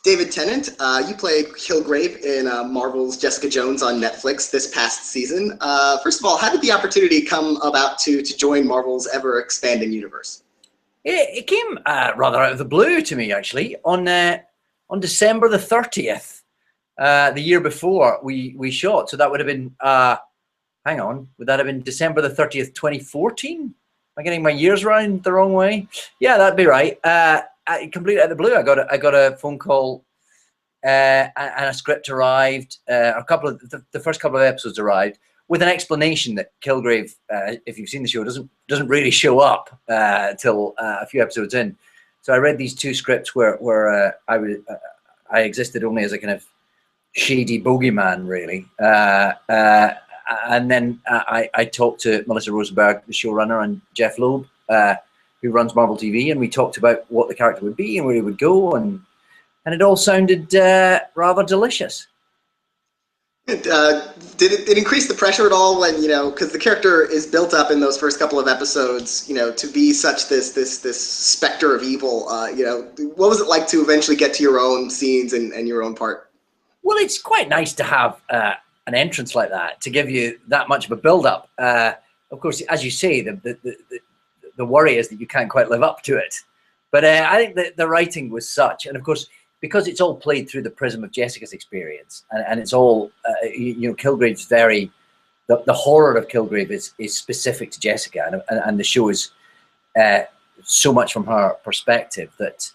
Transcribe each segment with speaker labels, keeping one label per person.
Speaker 1: David Tennant, you played Kilgrave in Marvel's Jessica Jones on Netflix this past season. First of all, how did the opportunity come about to join Marvel's ever-expanding universe?
Speaker 2: It came rather out of the blue to me, actually. On December the 30th, the year before we shot. So that would have been, hang on, would that have been December the 30th, 2014? Am I getting my years round the wrong way? Yeah, that'd be right. Completely out of the blue, I got a phone call, and a script arrived. The first couple of episodes arrived with an explanation that Kilgrave, if you've seen the show, doesn't really show up till a few episodes in. So I read these two scripts where I existed only as a kind of shady bogeyman, really. And then I talked to Melissa Rosenberg, the showrunner, and Jeff Loeb, who runs Marvel TV, and we talked about what the character would be and where he would go, and it all sounded rather delicious.
Speaker 1: Did it increase the pressure at all when, because the character is built up in those first couple of episodes, to be such this specter of evil, what was it like to eventually get to your own scenes and your own part?
Speaker 2: Well, it's quite nice to have an entrance like that to give you that much of a build-up. Of course, as you say, the worry is that you can't quite live up to it. But I think that the writing was such, and of course, because it's all played through the prism of Jessica's experience, and it's all, Kilgrave's the horror of Kilgrave is specific to Jessica, and the show is so much from her perspective that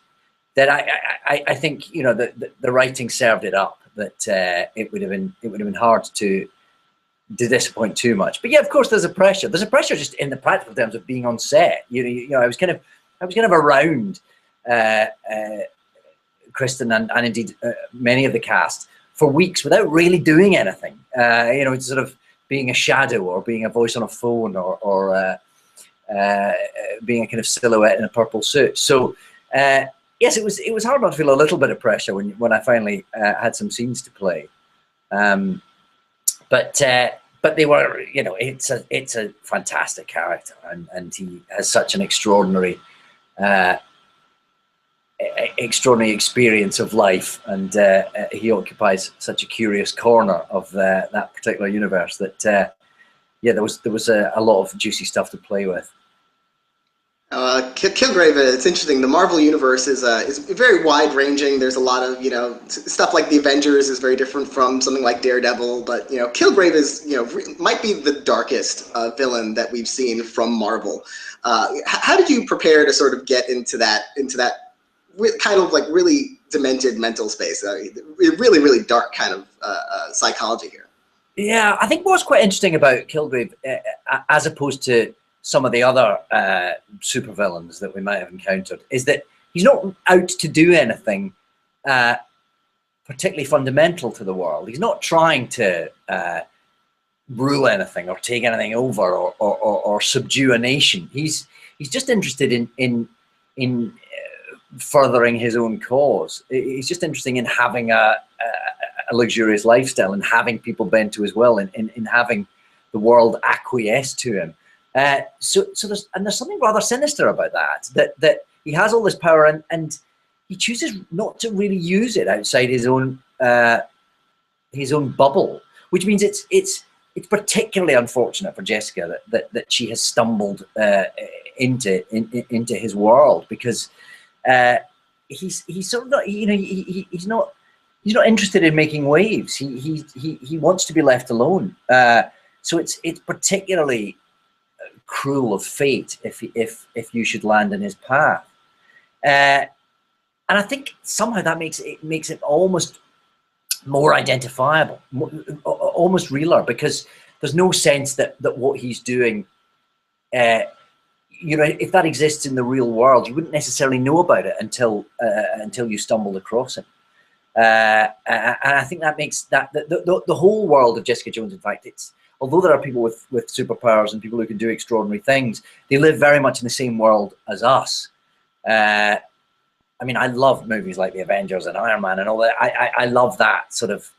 Speaker 2: I think, the writing served it up, that it would have been hard to disappoint too much. But yeah, of course, there's a pressure just in the practical terms of being on set. I was kind of around Kristen and indeed many of the cast for weeks without really doing anything. It's sort of being a shadow or being a voice on a phone or being a kind of silhouette in a purple suit. So yes, it was hard not to feel a little bit of pressure when I finally had some scenes to play. But they were, it's a fantastic character, and he has such an extraordinary experience of life, and he occupies such a curious corner of that particular universe that there was a lot of juicy stuff to play with.
Speaker 1: Kilgrave, it's interesting. The Marvel universe is very wide-ranging. There's a lot of, stuff like the Avengers is very different from something like Daredevil, but, Kilgrave is, might be the darkest villain that we've seen from Marvel. How did you prepare to sort of get into that kind of like really demented mental space? Really, really dark kind of psychology here.
Speaker 2: Yeah, I think what's quite interesting about Kilgrave, as opposed to some of the other supervillains that we might have encountered, is that he's not out to do anything particularly fundamental to the world. He's not trying to rule anything or take anything over or subdue a nation. He's just interested in furthering his own cause. He's just interested in having a luxurious lifestyle and having people bend to his will, in having the world acquiesce to him. So there's something rather sinister about that he has all this power and he chooses not to really use it outside his own bubble, which means it's particularly unfortunate for Jessica that she has stumbled into his world, because he's sort of not, he's not interested in making waves. He wants to be left alone. So it's particularly cruel of fate if you should land in his path, and I think somehow that makes it almost more identifiable, almost realer, because there's no sense that what he's doing, if that exists in the real world, you wouldn't necessarily know about it until you stumbled across him. And I think that makes that the whole world of Jessica Jones, in fact, although there are people with superpowers and people who can do extraordinary things, they live very much in the same world as us. I mean, I love movies like the Avengers and Iron Man and all that. I love that sort of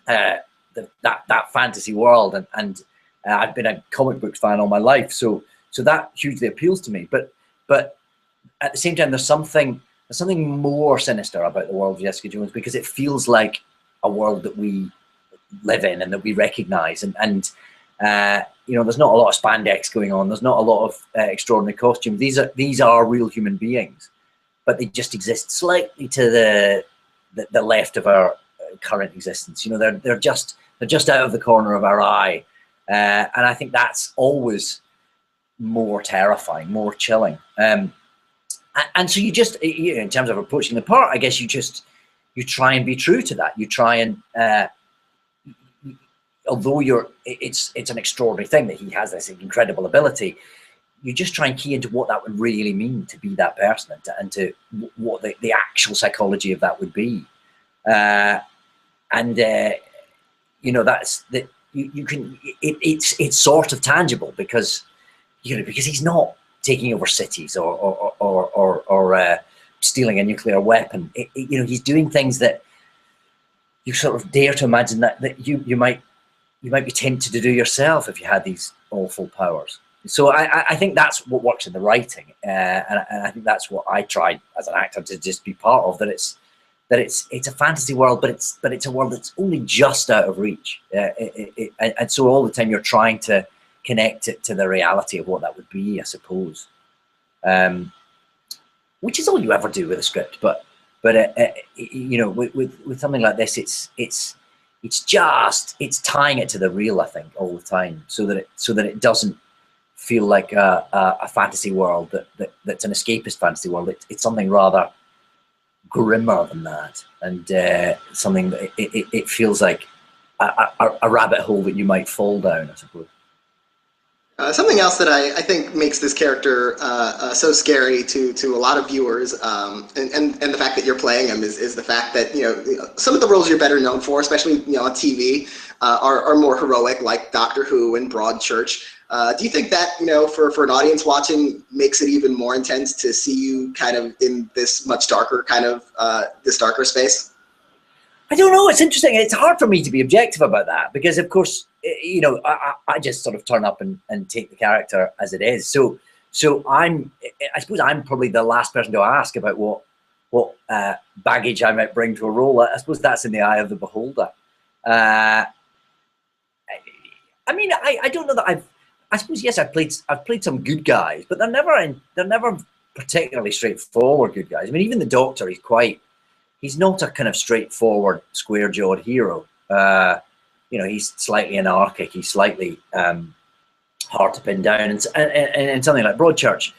Speaker 2: that fantasy world, and I've been a comic books fan all my life, so that hugely appeals to me. But at the same time, there's something there's something more sinister about the world of Jessica Jones, because it feels like a world that we live in and that we recognize. And you know, there's not a lot of spandex going on. There's not a lot of extraordinary costumes. These are real human beings, but they just exist slightly to the left of our current existence. You know, they're just out of the corner of our eye, and I think that's always more terrifying, more chilling. And so you just, you know, in terms of approaching the part, I guess you try and be true to that. You try and although it's an extraordinary thing that he has this incredible ability, you just try and key into what that would really mean to be that person, and to what the actual psychology of that would be. You know, that's that you can. It's sort of tangible, because you know, because he's not taking over cities or stealing a nuclear weapon. You know, he's doing things that you sort of dare to imagine that you might be tempted to do yourself if you had these awful powers. So I think that's what works in the writing, and I think that's what I tried as an actor to just be part of. That it's a fantasy world, but it's a world that's only just out of reach, and so all the time you're trying to connect it to the reality of what that would be, I suppose. Which is all you ever do with a script, but you know, with something like this, it's tying it to the real, I think, all the time, so that it doesn't feel like a fantasy world that's an escapist fantasy world. It's something rather grimmer than that, and something that it feels like a rabbit hole that you might fall down, I suppose.
Speaker 1: Something else that I think makes this character so scary to a lot of viewers, and the fact that you're playing him is the fact that, you know, some of the roles you're better known for, especially, you know, on TV, are more heroic, like Doctor Who and Broadchurch. Do you think that, you know, for an audience watching, makes it even more intense to see you kind of in this much darker kind of this darker space?
Speaker 2: I don't know. It's interesting. It's hard for me to be objective about that, because, of course, you know, I just sort of turn up and take the character as it is. So I suppose I'm probably the last person to ask about what baggage I might bring to a role. I suppose that's in the eye of the beholder. I mean, I don't know that I suppose, yes, I've played some good guys, but they're never particularly straightforward good guys. I mean, even the Doctor, he's not a kind of straightforward, square-jawed hero. You know, he's slightly anarchic. He's slightly hard to pin down. And something like Broadchurch,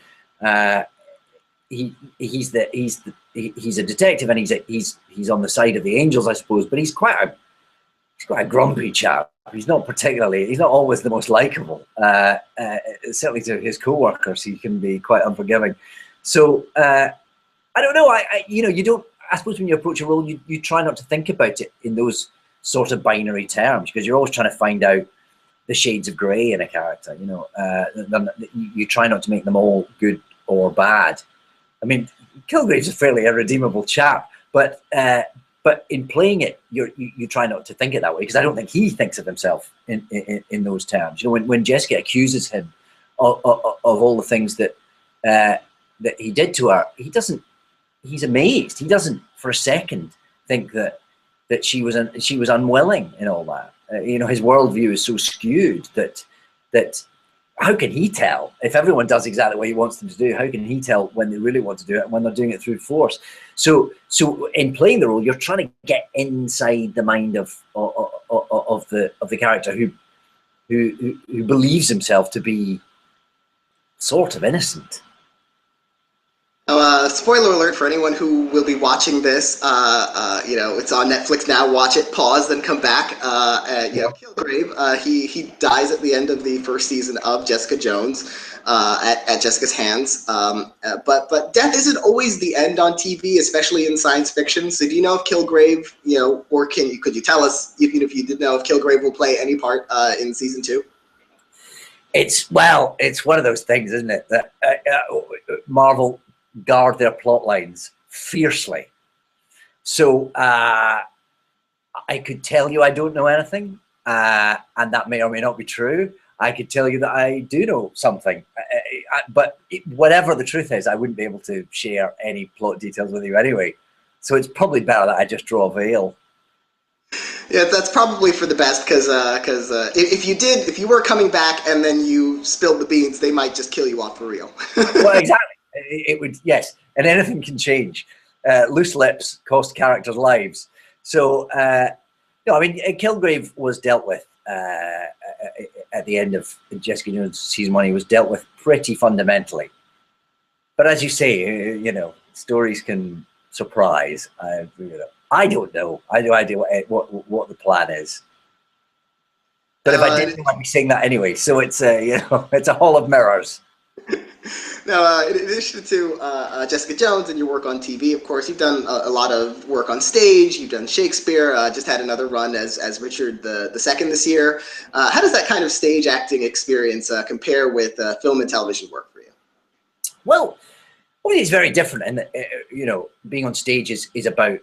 Speaker 2: he's a detective, and he's on the side of the angels, I suppose. But he's quite a grumpy chap. He's not always the most likable. Certainly to his co-workers, he can be quite unforgiving. So I don't know. You know, you don't. I suppose when you approach a role, you try not to think about it in those sort of binary terms, because you're always trying to find out the shades of grey in a character. You know, you try not to make them all good or bad. I mean, Kilgrave's a fairly irredeemable chap, but in playing it, you try not to think it that way, because I don't think he thinks of himself in those terms. You know, when Jessica accuses him of all the things that he did to her, he's amazed. He doesn't for a second think that she was unwilling in all that. You know, his worldview is so skewed that how can he tell if everyone does exactly what he wants them to do? How can he tell when they really want to do it and when they're doing it through force? So in playing the role, you're trying to get inside the mind of the character who believes himself to be sort of innocent.
Speaker 1: Spoiler alert for anyone who will be watching this. You know, it's on Netflix now. Watch it, pause, then come back. You know, Kilgrave, he dies at the end of the first season of Jessica Jones at Jessica's hands. But death isn't always the end on TV, especially in science fiction. So do you know if Kilgrave, you know, or could you tell us, even if you did know, if Kilgrave will play any part in season 2?
Speaker 2: It's one of those things, isn't it, that Marvel guard their plot lines fiercely. So I could tell you I don't know anything, and that may or may not be true. I could tell you that I do know something. but whatever the truth is, I wouldn't be able to share any plot details with you anyway. So it's probably better that I just draw a veil.
Speaker 1: Yeah, that's probably for the best because if you were coming back and then you spilled the beans, they might just kill you off for real.
Speaker 2: Well, exactly. It would, yes, and anything can change. Loose lips cost characters' lives. So, I mean, Kilgrave was dealt with at the end of Jessica Jones season 1. He was dealt with pretty fundamentally. But as you say, stories can surprise. I don't know. I have no idea what the plan is. But if I did, I'd be saying that anyway. So it's it's a hall of mirrors.
Speaker 1: Now, in addition to Jessica Jones and your work on TV, of course, you've done a lot of work on stage. You've done Shakespeare. Just had another run as Richard the Second this year. How does that kind of stage acting experience compare with film and television work for you?
Speaker 2: Well, it's very different, and being on stage is about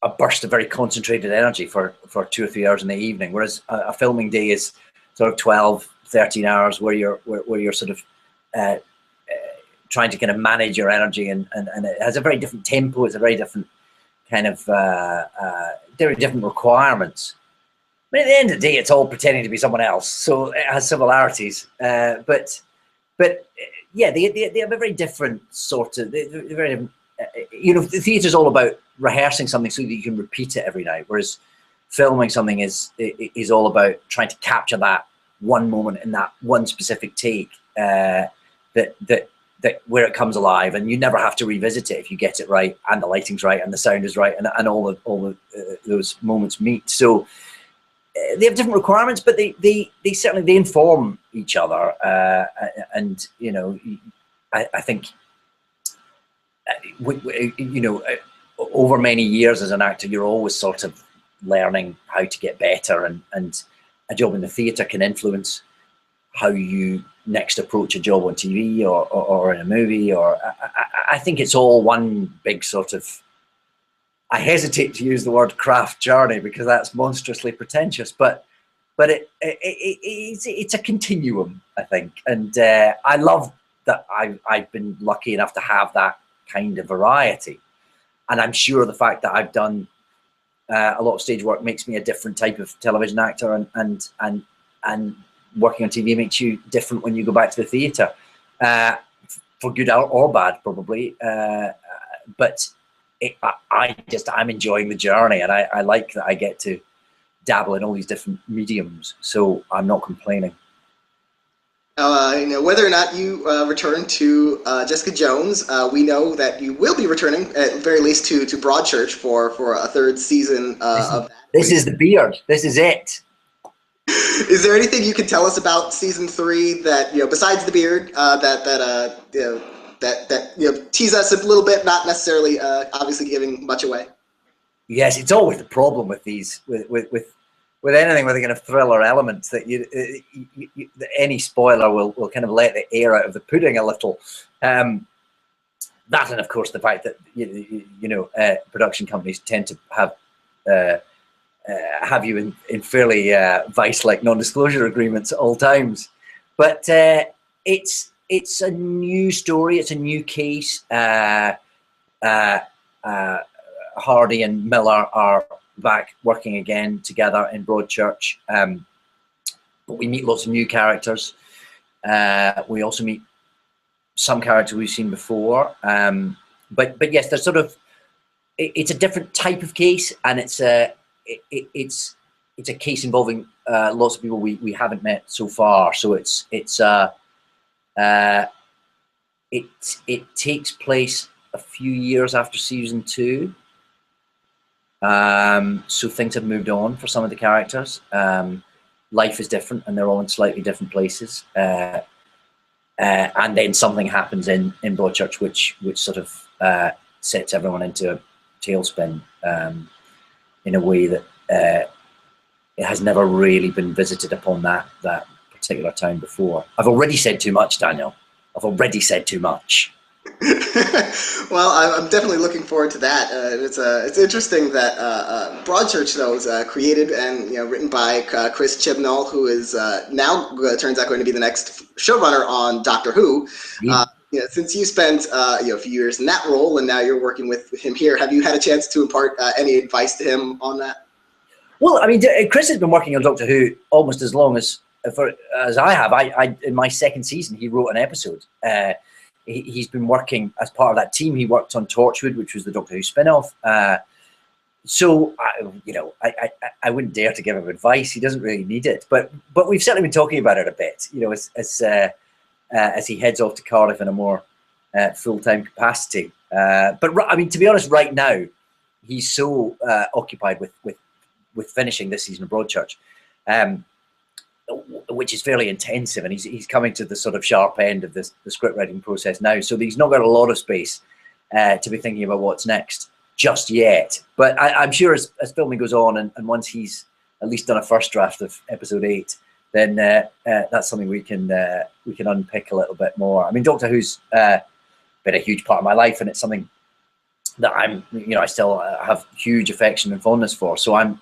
Speaker 2: a burst of very concentrated energy for 2 or 3 hours in the evening, whereas a filming day is sort of 12, 13 hours where you're sort of trying to kind of manage your energy, and it has a very different tempo. It's a very different kind of very different requirements. But at the end of the day, it's all pretending to be someone else, so it has similarities. But yeah, they have a very different sort of. They're very different. The theatre is all about rehearsing something so that you can repeat it every night, whereas filming something is all about trying to capture that one moment in that one specific take, that where it comes alive, and you never have to revisit it if you get it right, and the lighting's right, and the sound is right, and all those moments meet. So they have different requirements, but they certainly inform each other, and I think over many years as an actor, you're always sort of learning how to get better, and a job in the theatre can influence how you next approach a job on TV or in a movie. Or I think it's all one big sort of, I hesitate to use the word craft journey because that's monstrously pretentious, but it's a continuum, I think. And I love that I've been lucky enough to have that kind of variety. And I'm sure the fact that I've done a lot of stage work makes me a different type of television actor, and working on TV makes you different when you go back to the theatre, for good or bad, probably. But I'm enjoying the journey, and I like that I get to dabble in all these different mediums. So I'm not complaining.
Speaker 1: Whether or not you return to Jessica Jones, we know that you will be returning, at the very least, to Broadchurch for a third season of that.
Speaker 2: This is the beard. This is it.
Speaker 1: Is there anything you can tell us about season 3 that, besides the beard, that tease us a little bit, not necessarily obviously giving much away?
Speaker 2: Yes, it's always the problem with these with anything with a kind of thriller elements, that any spoiler will kind of let the air out of the pudding a little. That, and of course the fact that production companies tend to have you in fairly vice-like non-disclosure agreements at all times. But it's a new story. It's a new case. Hardy and Miller are back working again together in Broadchurch, but we meet lots of new characters. We also meet some characters we've seen before, but yes, there's sort of, it's a different type of case, and it's a case involving lots of people we haven't met so far. So it takes place a few years after season 2. So things have moved on for some of the characters. Life is different, and they're all in slightly different places. And then something happens in Broadchurch which sort of sets everyone into a tailspin, in a way that it has never really been visited upon that particular town before. I've already said too much, Daniel. I've already said too much.
Speaker 1: Well, I'm definitely looking forward to that. It's interesting that Broadchurch though was created and written by Chris Chibnall, who is now turns out going to be the next showrunner on Doctor Who.
Speaker 2: Indeed.
Speaker 1: Since you spent a few years in that role and now you're working with him here, have you had a chance to impart any advice to him on that?
Speaker 2: Well, I mean, Chris has been working on Doctor Who almost as long as I have. I in my second season, he wrote an episode. He's been working as part of that team. He worked on Torchwood, which was the Doctor Who spin-off. So, I wouldn't dare to give him advice. He doesn't really need it. But we've certainly been talking about it a bit, as he heads off to Cardiff in a more full-time capacity. But I mean, to be honest, right now, he's so occupied with finishing this season of Broadchurch, which is fairly intensive, and he's coming to the sort of sharp end of the script writing process now. So he's not got a lot of space to be thinking about what's next just yet. But I'm sure as filming goes on, and once he's at least done a first draft of episode 8, then that's something we can unpick a little bit more. I mean, Doctor Who's been a huge part of my life, and it's something that I still have huge affection and fondness for. So I'm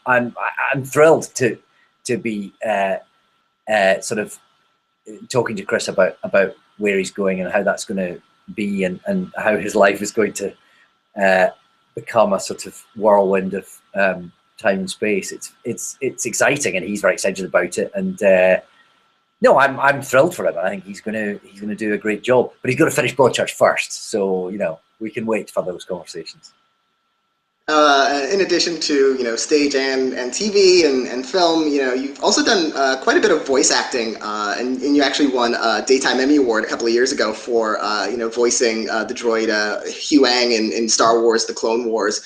Speaker 2: thrilled to be sort of talking to Chris about where he's going and how that's going to be, and how his life is going to become a sort of whirlwind of time and space. It's exciting, and he's very excited about it. And no, I'm thrilled for him. I think he's going to do a great job. But he's got to finish Broadchurch first, so we can wait for those conversations.
Speaker 1: In addition to stage and TV and film, you've also done quite a bit of voice acting, and you actually won a Daytime Emmy Award a couple of years ago for voicing the droid Huang in Star Wars: The Clone Wars.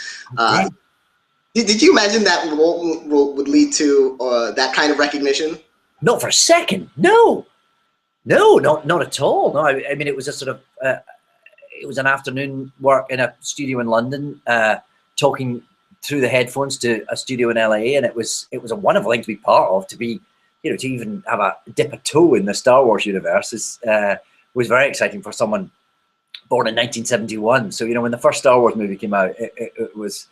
Speaker 1: Did you imagine that role would lead to that kind of recognition?
Speaker 2: Not for a second. No, not at all. No, I mean, it was a sort of it was an afternoon work in a studio in London, talking through the headphones to a studio in LA, and it was a wonderful thing to be part of. To be, to even have a dip a toe in the Star Wars universe was very exciting for someone born in 1971. So when the first Star Wars movie came out, it was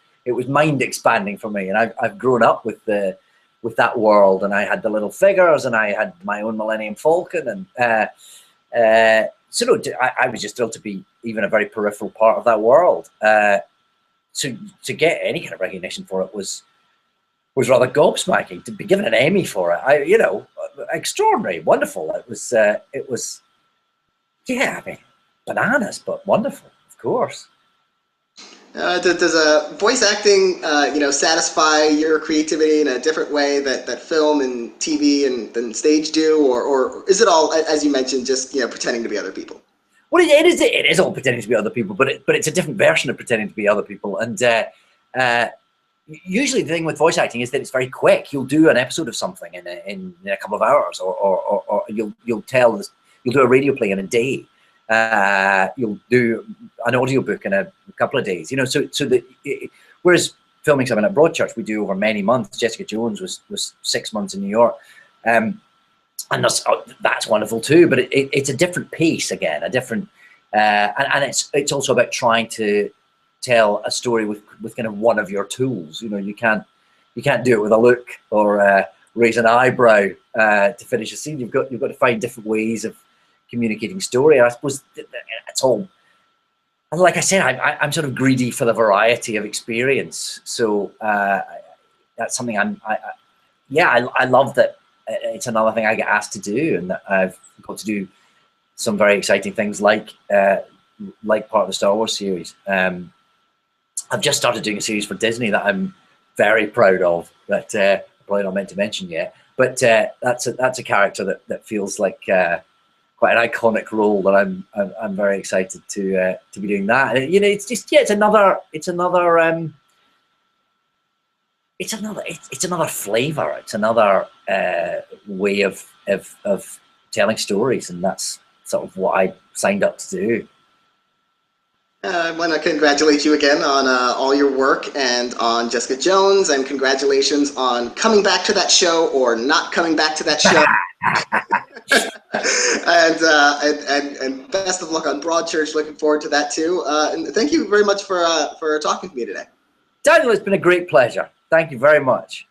Speaker 2: mind expanding for me, and I've grown up with that world, and I had the little figures, and I had my own Millennium Falcon, and so no, I was just thrilled to be even a very peripheral part of that world. So to get any kind of recognition for it was rather gobsmacking. To be given an Emmy for it, extraordinary, wonderful. It was, yeah, I mean, bananas, but wonderful, of course.
Speaker 1: Does voice acting, satisfy your creativity in a different way that film and TV and stage do, or is it all, as you mentioned, just pretending to be other people?
Speaker 2: Well, it is all pretending to be other people, but it's a different version of pretending to be other people. And usually the thing with voice acting is that it's very quick. You'll do an episode of something in a couple of hours, or you'll do a radio play in a day. You'll do an audiobook in a couple of days. Whereas filming something at Broadchurch we do over many months. Jessica Jones was 6 months in New York. And that's wonderful too, but it's a different pace again, a different, and it's also about trying to tell a story with kind of one of your tools. You can't do it with a look or raise an eyebrow to finish a scene. You've got to find different ways of communicating story. I suppose it's all, like I said, I'm sort of greedy for the variety of experience. So that's something I love that. It's another thing I get asked to do, and I've got to do some very exciting things like part of the Star Wars series. I've just started doing a series for Disney that I'm very proud of, that I'm probably not meant to mention yet, but that's a character that feels like quite an iconic role, that I'm very excited to be doing that. And, it's just it's another flavor. It's another way of telling stories, and that's sort of what I signed up to do.
Speaker 1: I want to congratulate you again on all your work and on Jessica Jones, and congratulations on coming back to that show or not coming back to that show. and best of luck on Broadchurch. Looking forward to that too. And thank you very much for talking to me today.
Speaker 2: Daniel, it's been a great pleasure. Thank you very much.